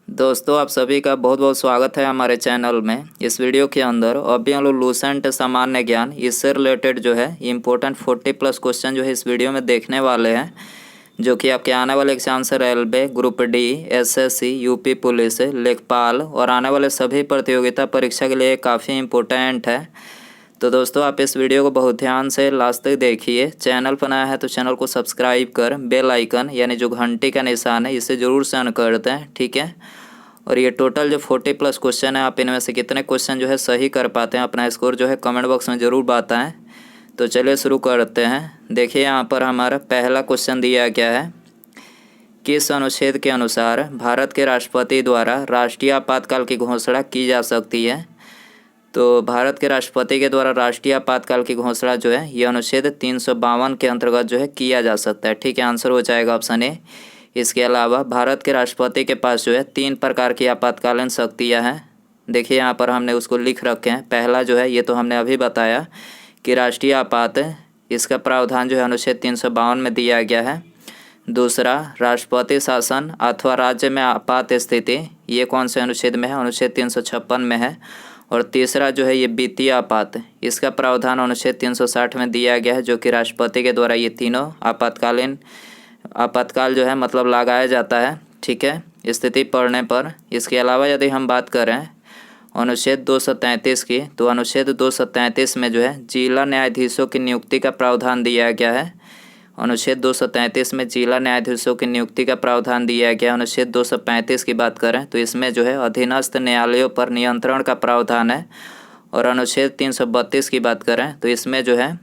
दोस्तों आप सभी का बहुत बहुत स्वागत है हमारे चैनल में। इस वीडियो के अंदर अभी हम लोग लूसेंट सामान्य ज्ञान इससे रिलेटेड जो है इम्पोर्टेंट 40+ क्वेश्चन जो है इस वीडियो में देखने वाले हैं, जो कि आपके आने वाले एग्जाम से railway, group D, SSC, UP police, लेखपाल और आने वाले सभी प्रतियोगिता परीक्षा के लिए काफ़ी इम्पोर्टेंट है। तो दोस्तों आप इस वीडियो को बहुत ध्यान से लास्ट तक देखिए। चैनल पर नया है तो चैनल को सब्सक्राइब कर बेल आइकन यानी जो घंटी का निशान है इसे ज़रूर से ऑन कर दें, ठीक है। और ये टोटल जो 40+ क्वेश्चन है, आप इनमें से कितने क्वेश्चन जो है सही कर पाते हैं, अपना स्कोर जो है कमेंट बॉक्स में ज़रूर बताएं। तो चलिए शुरू करते हैं। देखिए यहाँ पर हमारा पहला क्वेश्चन दिया गया है, किस अनुच्छेद के अनुसार भारत के राष्ट्रपति द्वारा राष्ट्रीय आपातकाल की घोषणा की जा सकती है। तो भारत के राष्ट्रपति के द्वारा राष्ट्रीय आपातकाल की घोषणा जो है ये अनुच्छेद 352 के अंतर्गत जो है किया जा सकता है, ठीक है। आंसर हो जाएगा ऑप्शन ए। इसके अलावा भारत के राष्ट्रपति के पास जो है 3 प्रकार की आपातकालीन शक्तियाँ हैं। देखिए यहाँ पर हमने उसको लिख रखे हैं। पहला जो है ये तो हमने अभी बताया कि राष्ट्रीय आपात, इसका प्रावधान जो है अनुच्छेद 352 में दिया गया है। दूसरा राष्ट्रपति शासन अथवा राज्य में आपात स्थिति, ये कौन से अनुच्छेद में है? अनुच्छेद 356 में है। और तीसरा जो है ये वित्तीय आपात, इसका प्रावधान अनुच्छेद 360 में दिया गया है, जो कि राष्ट्रपति के द्वारा ये तीनों आपातकाल जो है मतलब लगाया जाता है, ठीक है, स्थिति पड़ने पर। इसके अलावा यदि हम बात करें अनुच्छेद 233 की, तो अनुच्छेद 233 में जो है जिला न्यायाधीशों की नियुक्ति का प्रावधान दिया गया है। अनुच्छेद 233 में जिला न्यायाधीशों की नियुक्ति का प्रावधान दिया गया। अनुच्छेद 235 की बात करें तो इसमें जो है अधीनस्थ न्यायालयों पर नियंत्रण का प्रावधान है। और अनुच्छेद 332 की बात करें तो इसमें जो है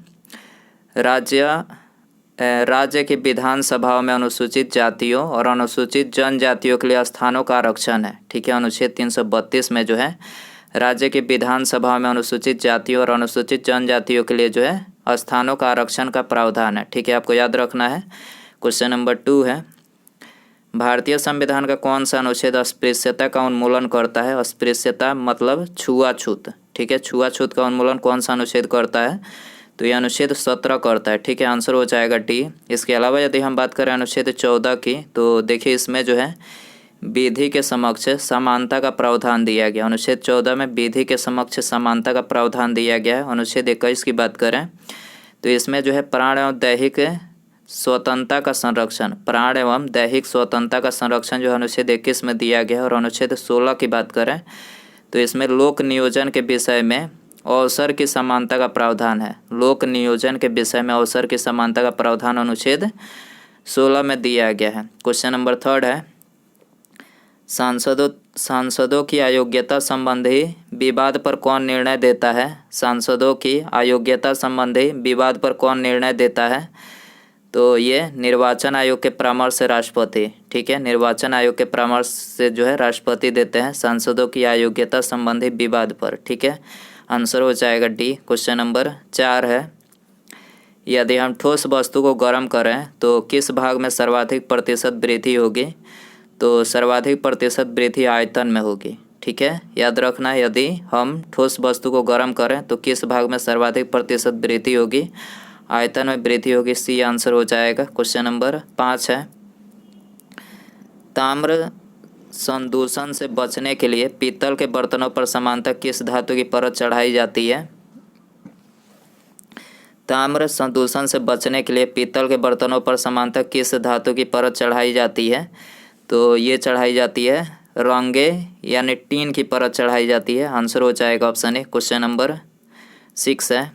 राज्य की विधानसभाओं में अनुसूचित जातियों और अनुसूचित जनजातियों के लिए स्थानों का आरक्षण है, ठीक है। अनुच्छेद 332 में जो है राज्य की विधानसभा में अनुसूचित जातियों और अनुसूचित जनजातियों के लिए जो है स्थानों का आरक्षण का प्रावधान है, ठीक है, आपको याद रखना है। क्वेश्चन नंबर 2 है, भारतीय संविधान का कौन सा अनुच्छेद अस्पृश्यता का उन्मूलन करता है? अस्पृश्यता मतलब छुआछूत, ठीक है। छुआछूत का उन्मूलन कौन सा अनुच्छेद करता है? तो ये अनुच्छेद 17 करता है, ठीक है। आंसर हो जाएगा डी। इसके अलावा यदि हम बात करें अनुच्छेद 14 की, तो देखिए इसमें जो है विधि के समक्ष समानता का प्रावधान दिया गया। अनुच्छेद 14 में विधि के समक्ष समानता का प्रावधान दिया गया है। अनुच्छेद 21 की बात करें तो इसमें जो है प्राण एवं दैहिक स्वतंत्रता का संरक्षण, प्राण एवं दैहिक स्वतंत्रता का संरक्षण जो है अनुच्छेद 21 में दिया गया है। और अनुच्छेद 16 की बात करें तो इसमें लोक नियोजन के विषय में अवसर की समानता का प्रावधान है। लोक नियोजन के विषय में अवसर की समानता का प्रावधान अनुच्छेद 16 में दिया गया है। क्वेश्चन नंबर 3 है, सांसदों की अयोग्यता संबंधी विवाद पर कौन निर्णय देता है? सांसदों की अयोग्यता संबंधी विवाद पर कौन निर्णय देता है? तो ये निर्वाचन आयोग के परामर्श से राष्ट्रपति, ठीक है। निर्वाचन आयोग के परामर्श से जो है राष्ट्रपति देते हैं सांसदों की अयोग्यता संबंधी विवाद पर, ठीक है। आंसर हो जाएगा डी। क्वेश्चन नंबर 4 है, यदि हम ठोस वस्तु को गर्म करें तो किस भाग में सर्वाधिक प्रतिशत वृद्धि होगी? तो सर्वाधिक प्रतिशत वृद्धि आयतन में होगी, ठीक है, याद रखना है। यदि हम ठोस वस्तु को गर्म करें तो किस भाग में सर्वाधिक प्रतिशत वृद्धि होगी? आयतन में वृद्धि होगी, सी आंसर हो जाएगा। क्वेश्चन नंबर 5 है, ताम्र संदूषण से बचने के लिए पीतल के बर्तनों पर समानतः किस धातु की परत चढ़ाई जाती है? ताम्र संदूषण से बचने के लिए पीतल के बर्तनों पर समानतः किस धातु की परत चढ़ाई जाती है? तो ये चढ़ाई जाती है रंगे यानी टीन की परत चढ़ाई जाती है। आंसर हो जाएगा ऑप्शन ए। क्वेश्चन नंबर 6 है,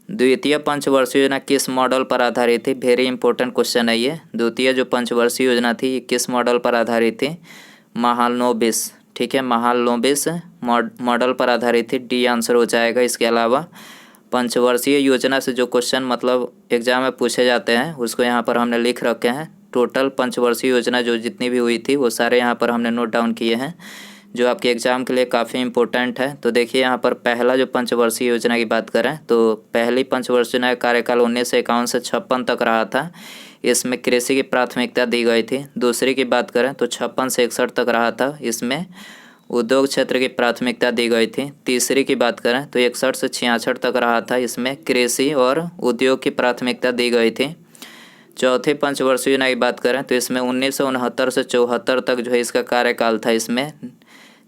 द्वितीय पंचवर्षीय योजना किस मॉडल पर आधारित थी? वेरी इंपॉर्टेंट क्वेश्चन है ये। द्वितीय जो पंचवर्षीय योजना थी ये किस मॉडल पर आधारित थी? महालनोबिस, ठीक है, महालनोबिस मॉडल पर आधारित थी, डी आंसर हो जाएगा। इसके अलावा पंचवर्षीय योजना से जो क्वेश्चन मतलब एग्जाम में पूछे जाते हैं उसको यहाँ पर हमने लिख रखे हैं। टोटल पंचवर्षीय योजना जो जितनी भी हुई थी वो सारे यहाँ पर हमने नोट डाउन किए हैं, जो आपके एग्ज़ाम के लिए काफ़ी इंपॉर्टेंट है। तो देखिए यहाँ पर पहला जो पंचवर्षीय योजना की बात करें तो पहली पंचवर्षीय योजना का कार्यकाल 1951 से 56 तक रहा था। इसमें कृषि की प्राथमिकता दी गई थी। दूसरी की बात करें तो 56 से 61 तक रहा था, इसमें उद्योग क्षेत्र की प्राथमिकता दी गई थी। तीसरी की बात करें तो 61 से 66 तक रहा था, इसमें कृषि और उद्योग की प्राथमिकता दी गई थी। चौथी पंचवर्षीय योजना की बात करें तो इसमें 1969 से 74 तक जो है इसका कार्यकाल था। इसमें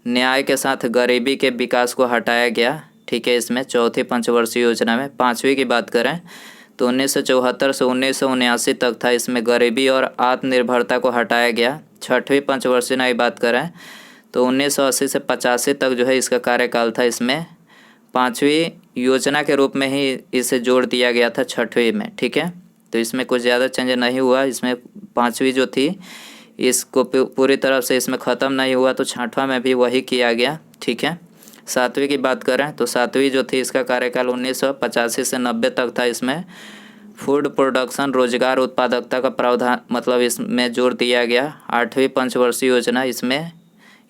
न्याय के साथ गरीबी के विकास को हटाया गया। ठीक है, इसमें चौथी पंचवर्षीय योजना में। पाँचवीं की बात करें तो 1974 से 1979 तक था। इसमें गरीबी और आत्मनिर्भरता को हटाया गया। छठवीं पंचवर्षीय योजना की बात करें तो 1980 से 85 तक जो है इसका कार्यकाल था। इसमें पाँचवीं योजना के रूप में ही इसे जोड़ दिया गया था छठवीं में। ठीक है, तो इसमें कुछ ज़्यादा चेंज नहीं हुआ। इसमें पाँचवीं जो थी इसको पूरी तरह से इसमें ख़त्म नहीं हुआ, तो छठवां में भी वही किया गया। ठीक है, सातवीं की बात करें तो सातवीं जो थी इसका कार्यकाल 1985 से 90 तक था। इसमें फूड प्रोडक्शन रोजगार उत्पादकता का प्रावधान मतलब इसमें जोर दिया गया। आठवीं पंचवर्षीय योजना इसमें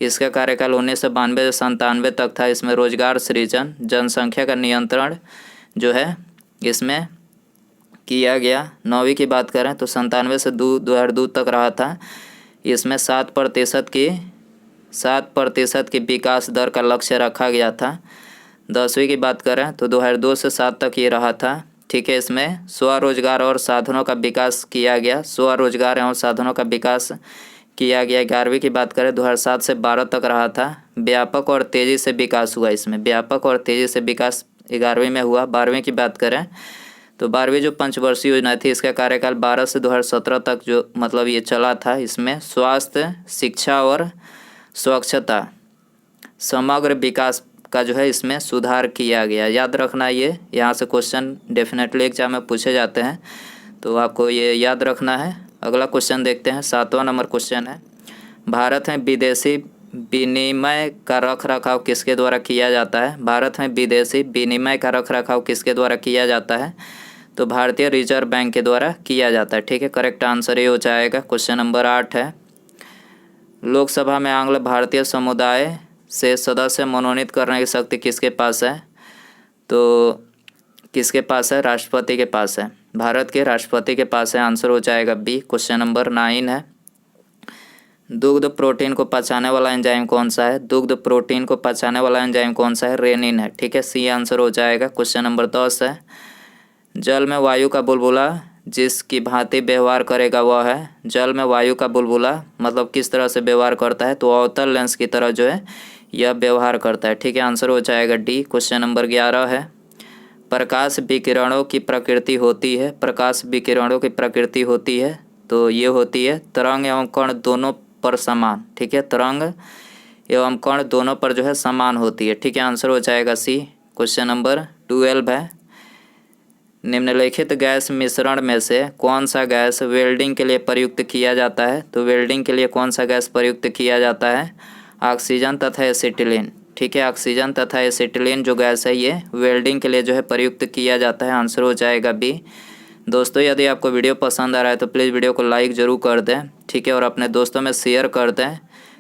इसका कार्यकाल 1992 से 97 तक था। इसमें रोजगार सृजन जनसंख्या का नियंत्रण जो है इसमें किया गया। नौवीं की बात करें तो 97 से 2002 तक रहा था। इसमें 7% की विकास दर का लक्ष्य रखा गया था। 10वीं की बात करें तो 2002 से 7 तक ये रहा था। ठीक है, इसमें स्वरोजगार और साधनों का विकास किया गया। स्वरोजगार एवं साधनों का विकास किया गया। 11वीं की बात करें 2007 से 12 तक रहा था। व्यापक और तेज़ी से विकास हुआ। इसमें व्यापक और तेज़ी से विकास 11वीं में हुआ। 12वीं की बात करें तो 12वीं जो पंचवर्षीय योजना थी इसका कार्यकाल 12 से 2017 तक जो मतलब ये चला था। इसमें स्वास्थ्य शिक्षा और स्वच्छता समग्र विकास का जो है इसमें सुधार किया गया। याद रखना, ये यहाँ से क्वेश्चन डेफिनेटली एग्जाम में पूछे जाते हैं, तो आपको ये याद रखना है। अगला क्वेश्चन देखते हैं। 7वां नंबर क्वेश्चन है, भारत में विदेशी विनिमय का रख रखाव किसके द्वारा किया जाता है? भारत में विदेशी विनिमय का रख रखाव किसके द्वारा किया जाता है? तो भारतीय रिजर्व बैंक के द्वारा किया जाता है। ठीक है, करेक्ट आंसर ये हो जाएगा। क्वेश्चन नंबर 8 है, लोकसभा में आंग्ल भारतीय समुदाय से सदस्य मनोनीत करने की शक्ति किसके पास है? तो किसके पास है? राष्ट्रपति के पास है। भारत के राष्ट्रपति के पास है। आंसर हो जाएगा बी। क्वेश्चन नंबर 9 है, दुग्ध प्रोटीन को पचाने वाला एंजाइम कौन सा है? दुग्ध प्रोटीन को पचाने वाला एंजाइम कौन सा है? रेनिन है। ठीक है, सी आंसर हो जाएगा। क्वेश्चन नंबर 10 है, जल में वायु का बुलबुला जिसकी भांति व्यवहार करेगा वह है? जल में वायु का बुलबुला मतलब किस तरह से व्यवहार करता है? तो अवतल लेंस की तरह जो है यह व्यवहार करता है। ठीक है, आंसर हो जाएगा डी। क्वेश्चन नंबर 11 है, प्रकाश विकिरणों की प्रकृति होती है। प्रकाश विकिरणों की प्रकृति होती है तो ये होती है तरंग एवं कण दोनों पर समान। ठीक है, तरंग एवं कण दोनों पर जो है समान होती है। ठीक है, आंसर हो जाएगा सी। क्वेश्चन नंबर 12 है, निम्नलिखित गैस मिश्रण में से कौन सा गैस वेल्डिंग के लिए प्रयुक्त किया जाता है? तो वेल्डिंग के लिए कौन सा गैस प्रयुक्त किया जाता है? ऑक्सीजन तथा एसिटिलीन। ठीक है, ऑक्सीजन तथा एसिटिलीन जो गैस है ये वेल्डिंग के लिए जो है प्रयुक्त किया जाता है। आंसर हो जाएगा बी। दोस्तों, यदि आपको वीडियो पसंद आ रहा है तो प्लीज़ वीडियो को लाइक ज़रूर कर दें। ठीक है, और अपने दोस्तों में शेयर कर दें।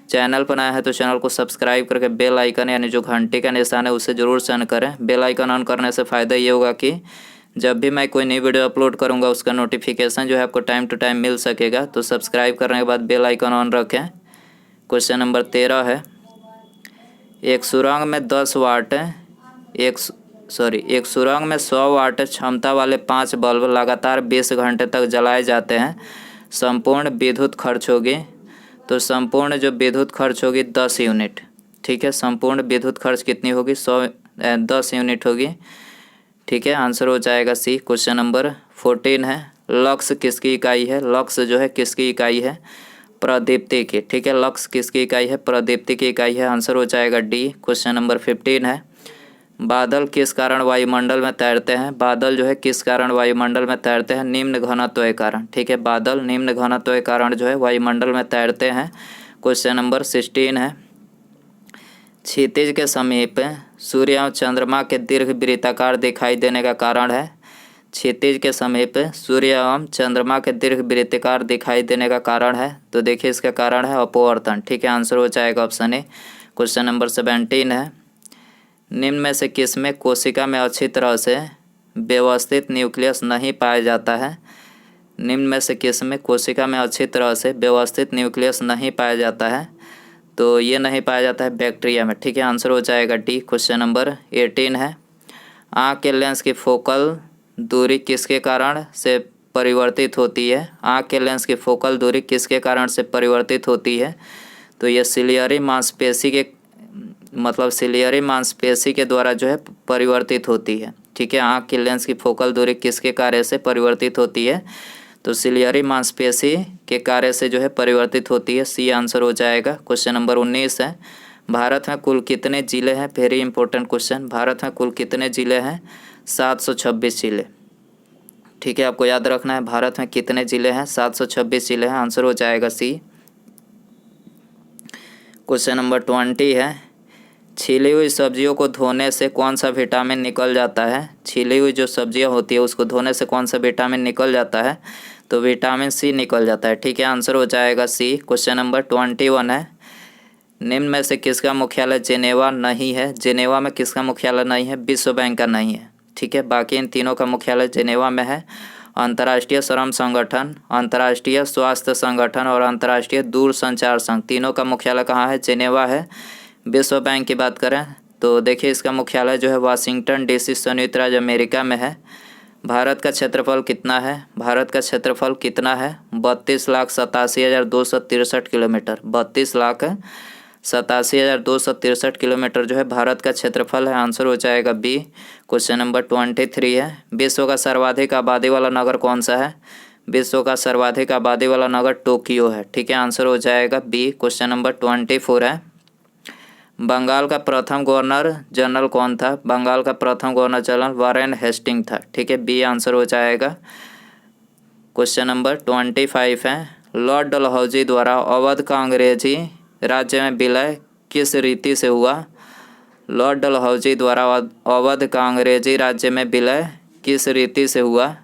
चैनल पर नया है तो चैनल को सब्सक्राइब करके बेल आइकन यानी जो घंटे का निशान है उसे ज़रूर ऑन करें। बेल आइकन ऑन करने से फ़ायदा ये होगा कि जब भी मैं कोई नई वीडियो अपलोड करूंगा उसका नोटिफिकेशन जो है आपको टाइम टू टाइम मिल सकेगा। तो सब्सक्राइब करने के बाद बेल आइकन ऑन रखें। क्वेश्चन नंबर 13 है, एक सुरंग में 10 वाट एक सुरंग में 100 वाट क्षमता वाले 5 बल्ब लगातार 20 घंटे तक जलाए जाते हैं। संपूर्ण विद्युत खर्च होगी, तो संपूर्ण जो विद्युत खर्च होगी 10 यूनिट। ठीक है, संपूर्ण विद्युत खर्च कितनी होगी? 10 यूनिट होगी। ठीक है, आंसर हो जाएगा सी। क्वेश्चन नंबर 14 है, लक्स किसकी इकाई है? लक्स जो है किसकी इकाई है? प्रदीप्ति की। ठीक है, लक्स किसकी इकाई है? प्रदीप्ति की इकाई है। आंसर हो जाएगा डी। क्वेश्चन नंबर 15 है, बादल किस कारण वायुमंडल में तैरते हैं? बादल जो है किस कारण वायुमंडल में तैरते हैं? निम्न घनत्व के कारण। ठीक है, बादल निम्न घनत्व के कारण जो है वायुमंडल में तैरते हैं। क्वेश्चन नंबर 16 है, क्षितिज के समीप सूर्य एवं चंद्रमा के दीर्घ वृत्ताकार दिखाई देने का कारण है? क्षितिज के समीप सूर्य एवं चंद्रमा के दीर्घ वृत्ताकार दिखाई देने का कारण है? तो देखिए इसका कारण है अपवर्तन। ठीक है, आंसर हो जाएगा ऑप्शन ए। क्वेश्चन नंबर 17 है, निम्न में से किस में कोशिका में अच्छी तरह से व्यवस्थित न्यूक्लियस नहीं पाया जाता है? निम्न में से किस में कोशिका में अच्छी तरह से व्यवस्थित न्यूक्लियस नहीं पाया जाता है? तो ये नहीं पाया जाता है बैक्टीरिया में। ठीक है, आंसर हो जाएगा डी। क्वेश्चन नंबर 18 है, आँख के लेंस की फोकल दूरी किसके कारण से परिवर्तित होती है? आँख के लेंस की फोकल दूरी किसके कारण से परिवर्तित होती है? तो ये सिलियरी मांसपेशी के मतलब सिलियरी मांसपेशी के द्वारा जो है परिवर्तित होती है। ठीक है, आँख के लेंस की फोकल दूरी किसके कार्य से परिवर्तित होती है? तो सिलियरी मांसपेशी के कार्य से जो है परिवर्तित होती है। सी आंसर हो जाएगा। क्वेश्चन नंबर 19 है, भारत में कुल कितने जिले हैं? Very important question. भारत में कुल कितने जिले हैं? 726 जिले। ठीक है, आपको याद रखना है भारत में कितने जिले हैं? 726 जिले हैं। आंसर हो जाएगा सी। क्वेश्चन नंबर 20 है, छीली हुई सब्जियों को धोने से कौन सा विटामिन निकल जाता है? छीली हुई जो सब्जियां होती है उसको धोने से कौन सा विटामिन निकल जाता है? तो विटामिन सी निकल जाता है। ठीक है, आंसर हो जाएगा सी। क्वेश्चन नंबर 21 है, निम्न में से किसका मुख्यालय जेनेवा नहीं है? जेनेवा में किसका मुख्यालय नहीं है? विश्व बैंक का नहीं है। ठीक है, बाकी इन तीनों का मुख्यालय जेनेवा में है। अंतर्राष्ट्रीय श्रम संगठन, अंतर्राष्ट्रीय स्वास्थ्य संगठन और अंतर्राष्ट्रीय दूरसंचार संघ, तीनों का मुख्यालय कहाँ है? जेनेवा है। विश्व बैंक की बात करें तो देखिए इसका मुख्यालय जो है वाशिंगटन डीसी संयुक्त राज्य अमेरिका में है। भारत का क्षेत्रफल कितना है? भारत का क्षेत्रफल कितना है? 32,87,263 किलोमीटर। 32,87,263 किलोमीटर जो है भारत का क्षेत्रफल है। आंसर हो जाएगा बी। क्वेश्चन नंबर 23 है, विश्व का सर्वाधिक आबादी वाला नगर कौन सा है? विश्व का सर्वाधिक आबादी वाला नगर टोक्यो है। ठीक है, आंसर हो जाएगा बी। क्वेश्चन नंबर 24 है, बंगाल का प्रथम गवर्नर जनरल कौन था? बंगाल का प्रथम गवर्नर जनरल वारेन हेस्टिंग था। ठीक है, बी आंसर हो जाएगा। क्वेश्चन नंबर 25 है, लॉर्ड डलहौजी द्वारा अवध का अंग्रेजी राज्य में विलय किस रीति से हुआ? लॉर्ड डलहौजी द्वारा अवध का अंग्रेजी राज्य में विलय किस रीति से हुआ?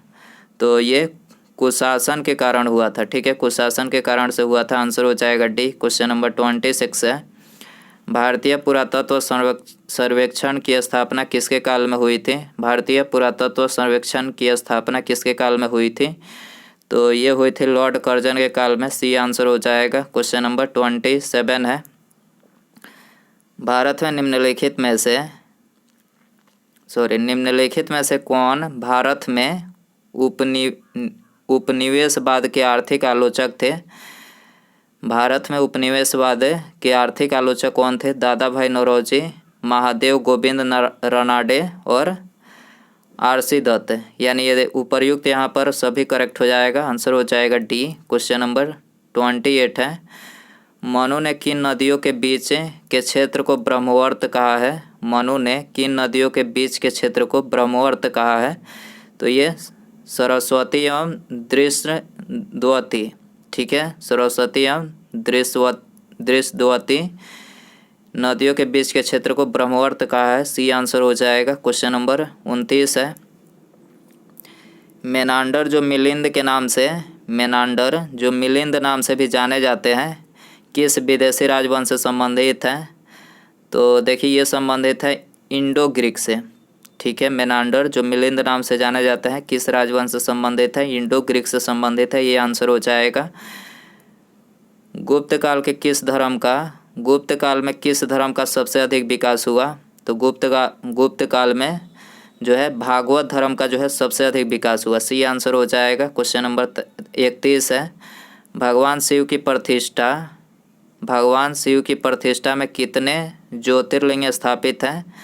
तो ये कुशासन के कारण हुआ था। ठीक है, कुशासन के कारण से हुआ था। आंसर हो जाएगा डी। क्वेश्चन नंबर 26 है, भारतीय पुरातत्व सर्वेक्षण की स्थापना किसके काल में हुई थी? भारतीय पुरातत्व सर्वेक्षण की स्थापना किसके काल में हुई थी? तो ये हुई थी लॉर्ड कर्जन के काल में। सी आंसर हो जाएगा। क्वेश्चन नंबर 27 है, भारत में निम्नलिखित में से कौन भारत में उपनिवेशवाद के आर्थिक आलोचक थे? भारत में उपनिवेशवाद के आर्थिक आलोचक कौन थे? दादा भाई नौरोजी, महादेव गोविंद रनाडे और आरसी दत्त। यानी ये उपर्युक्त यहाँ पर सभी करेक्ट हो जाएगा। आंसर हो जाएगा डी। क्वेश्चन नंबर 28 है, मनु ने किन नदियों के बीच के क्षेत्र को ब्रह्मवर्त कहा है? मनु ने किन नदियों के बीच के क्षेत्र को ब्रह्मवर्त कहा है? तो ये सरस्वती एवं दृश्यद्वती। ठीक है, सरस्वती एवं दृश्यद्वती नदियों के बीच के क्षेत्र को ब्रह्मवर्त कहा है। सी आंसर हो जाएगा। क्वेश्चन नंबर 29 है, मेनांडर जो मिलिंद नाम से भी जाने जाते हैं किस विदेशी राजवंश से संबंधित हैं? तो देखिए ये संबंधित है इंडो ग्रीक से। ठीक है, मेनांडर जो मिलिंद नाम से जाने जाते हैं किस राजवंश से संबंधित है? इंडो ग्रीक से संबंधित है। ये आंसर हो जाएगा। गुप्त काल में किस धर्म का सबसे अधिक विकास हुआ? तो गुप्त काल में जो है भागवत धर्म का जो है सबसे अधिक विकास हुआ। सी आंसर हो जाएगा। क्वेश्चन नंबर 31 है, भगवान शिव की प्रतिष्ठा में कितने ज्योतिर्लिंग स्थापित हैं?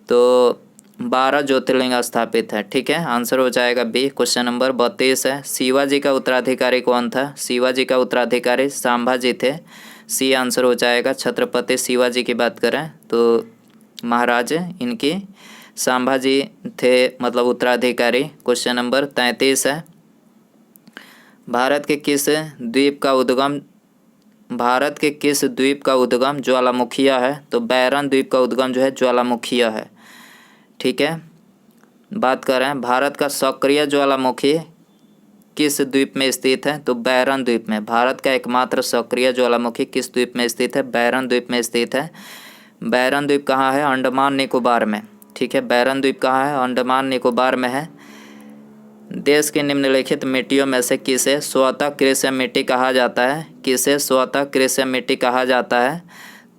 तो 12 ज्योतिर्लिंग स्थापित है। ठीक है, आंसर हो जाएगा बी। क्वेश्चन नंबर 32 है, शिवाजी का उत्तराधिकारी कौन था? शिवाजी का उत्तराधिकारी संभाजी थे। सी आंसर हो जाएगा। छत्रपति शिवाजी की बात करें तो महाराज इनकी संभाजी थे, मतलब उत्तराधिकारी। क्वेश्चन नंबर 33 है, भारत के किस द्वीप का उद्गम ज्वालामुखिया है? तो बैरन द्वीप का उद्गम जो है ज्वालामुखिया है। ठीक है, बात करें भारत का सक्रिय ज्वालामुखी किस द्वीप में स्थित है? तो बैरन द्वीप में। भारत का एकमात्र सक्रिय ज्वालामुखी किस द्वीप में स्थित है? बैरन द्वीप में स्थित है। बैरन द्वीप कहाँ है? अंडमान निकोबार में। ठीक है, बैरन द्वीप कहाँ है? अंडमान निकोबार में है। देश की निम्नलिखित मिट्टियों में से किसे स्वतः कृष्य मिट्टी कहा जाता है? किसे स्वतः कृष्य मिट्टी कहा जाता है?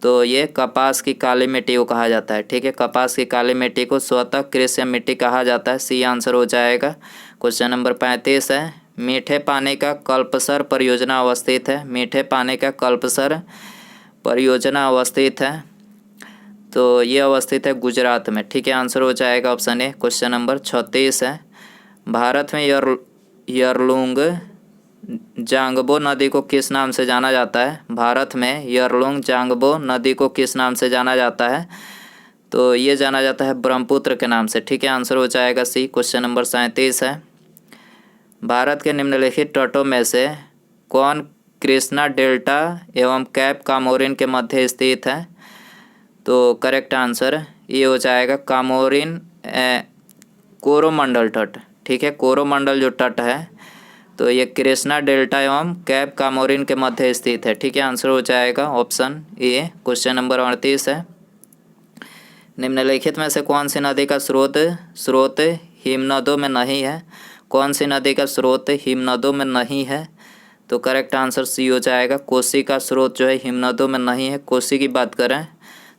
तो ये कपास की काली मिट्टी को कहा जाता है। ठीक है, कपास की काली मिट्टी को स्वतः कृष्य मिट्टी कहा जाता है। सी आंसर हो जाएगा। क्वेश्चन नंबर 35 है, मीठे पानी का कल्पसर परियोजना अवस्थित है? मीठे पानी का कल्पसर परियोजना अवस्थित है, तो ये अवस्थित है गुजरात में। ठीक है, आंसर हो जाएगा ऑप्शन ए। क्वेश्चन नंबर 36 है, भारत में यरलुंग जांगबो नदी को किस नाम से जाना जाता है? भारत में यरलुंग जांगबो नदी को किस नाम से जाना जाता है? तो ये जाना जाता है ब्रह्मपुत्र के नाम से। ठीक है, आंसर हो जाएगा सी। क्वेश्चन नंबर 37 है, भारत के निम्नलिखित तटों में से कौन कृष्णा डेल्टा एवं कैप कामोरिन के मध्य स्थित है? तो करेक्ट आंसर ये हो जाएगा कामोरिन कोरोमंडल तट। ठीक है, कोरोमंडल जो तट है तो ये कृष्णा डेल्टा एवं कैप कामोरिन के मध्य स्थित है। ठीक है, आंसर हो जाएगा ऑप्शन ए। क्वेश्चन नंबर 38 है, निम्नलिखित में से कौन सी नदी का स्रोत हिमनदों में नहीं है? कौन सी नदी का स्रोत हिमनदों में नहीं है? तो करेक्ट आंसर सी हो जाएगा, कोसी का स्रोत जो है हिमनदों में नहीं है। कोसी की बात करें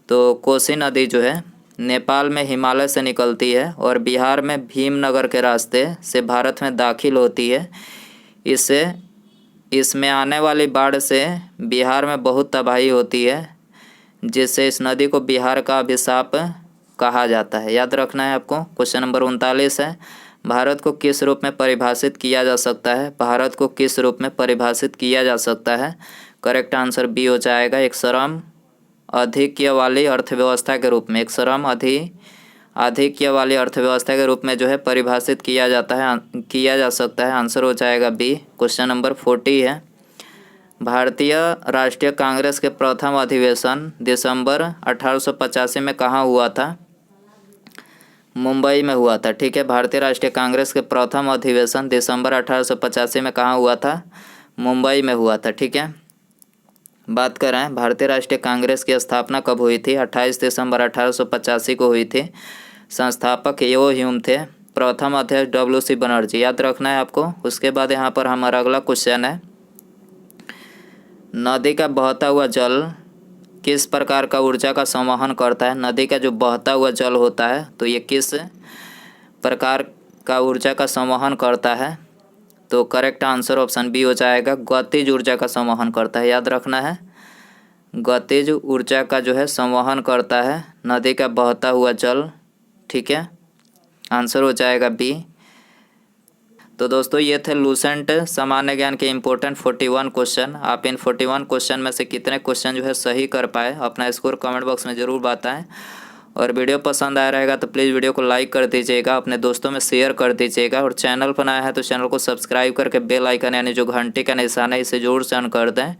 तो कोसी नदी जो है नेपाल में हिमालय से निकलती है और बिहार में भीमनगर के रास्ते से भारत में दाखिल होती है। इसमें आने वाली बाढ़ से बिहार में बहुत तबाही होती है, जिससे इस नदी को बिहार का अभिशाप कहा जाता है। याद रखना है आपको। क्वेश्चन नंबर 39 है, भारत को किस रूप में परिभाषित किया जा सकता है? भारत को किस रूप में परिभाषित किया जा सकता है? करेक्ट आंसर बी हो जाएगा, एक श्रम आधिक्य वाली अर्थव्यवस्था के रूप में। एक श्रम आधिक्य वाली अर्थव्यवस्था के रूप में जो है परिभाषित किया जा सकता है। आंसर हो जाएगा बी। क्वेश्चन नंबर 40 है, भारतीय राष्ट्रीय कांग्रेस के प्रथम अधिवेशन दिसंबर 1885 में कहाँ हुआ था? मुंबई में हुआ था। ठीक है, भारतीय राष्ट्रीय कांग्रेस के प्रथम अधिवेशन दिसंबर 1885 में कहाँ हुआ था? मुंबई में हुआ था। ठीक है, बात करें भारतीय राष्ट्रीय कांग्रेस की स्थापना कब हुई थी? 28 दिसंबर 1885 को हुई थी। संस्थापक यो ह्यूम थे, प्रथम अध्यक्ष WC बनर्जी। याद रखना है आपको। उसके बाद यहाँ पर हमारा अगला क्वेश्चन है, नदी का बहता हुआ जल किस प्रकार का ऊर्जा का संवहन करता है? नदी का जो बहता हुआ जल होता है तो ये किस प्रकार का ऊर्जा का संवहन करता है? तो करेक्ट आंसर ऑप्शन बी हो जाएगा, गतिज ऊर्जा का संवहन करता है। याद रखना है, गतिज ऊर्जा का जो है संवहन करता है नदी का बहता हुआ जल। ठीक है, आंसर हो जाएगा बी। तो दोस्तों ये थे लूसेंट सामान्य ज्ञान के इम्पोर्टेंट 41 क्वेश्चन। आप इन 41 क्वेश्चन में से कितने क्वेश्चन जो है सही कर पाए, अपना स्कोर कमेंट बॉक्स में ज़रूर बताएं। और वीडियो पसंद आया रहेगा तो प्लीज़ वीडियो को लाइक कर दीजिएगा, अपने दोस्तों में शेयर कर दीजिएगा, और चैनल पर नया है तो चैनल को सब्सक्राइब करके बेल आइकन यानी जो घंटी का निशान है इसे जरूर से ऑन कर दें।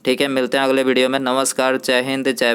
ठीक है, मिलते हैं अगले वीडियो में। नमस्कार, जय हिंद, जय